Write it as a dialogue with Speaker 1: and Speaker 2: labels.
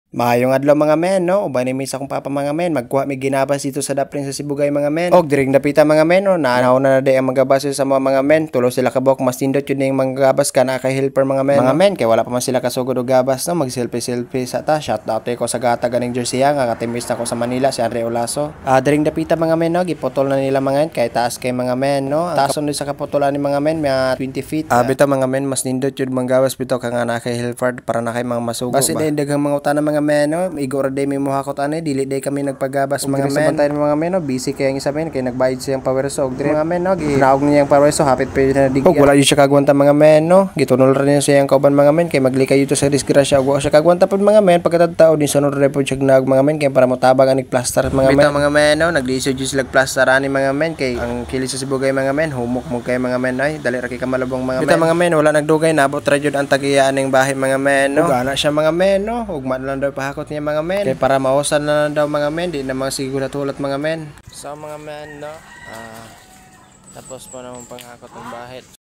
Speaker 1: Maayong adlaw mga men, no? Uban ni misa akong papa mga men, magkuha mi ginabas dito sa daprin sa Sibugay mga men. Og diring napita mga men, no? Naanaw na day ang magabas sa mga men. Tulo sila kabok mas tindot yun yung manggabas ka na kay helper mga men. Mga men kay wala pa man sila kasugod og gabas, no? Mag selfie sa ta. Shout out ko sa gata ganing jersey nga katimis na ko sa Manila si Andre Olaso. Diring napita mga men, no? Gipotol na nila mga men kay taas kay mga men, no? Taason din sa kapotolan ni mga men, mga 20 feet. Bitaw mga men mas nindot yun manggabas bitaw ka nga na kay helper para na kay mga masugo. Basi din daghang mga utana mga men, no? Igor day mi muhakot ani dili day kami nagpagabas mga men. Sa mga men, no? Busy kay ang isa men kay nagbayad siyang power so og dire mga men, no? Ginaog niya ang power so hapit pa na digya. Wala yun siya kagwanta mga men, no? Gitunol ra niya siyang kauban mga men kay maglikay ito sa disgrasya og siya kagwanta pud mga men pagkatadtao din sunod ra pud siya nag mga men kay para motabang anig plaster mga men. Mga men, no? Naglisod jud sila plaster ani mga men kay ang kili sa Sibugay mga men humok mo kay mga men ay dali ra kay kamalabong mga men. Mga men wala nagdugay nabot ra jud ang tagiya ning bahay mga men, no? Ug ana siya mga men, no? Ugma na lang daw pahakot niya mga men kay para mausan na daw mga men di na mga siguro tulad mga men. So mga men, no? Tapos po naman panghakot ng bahay.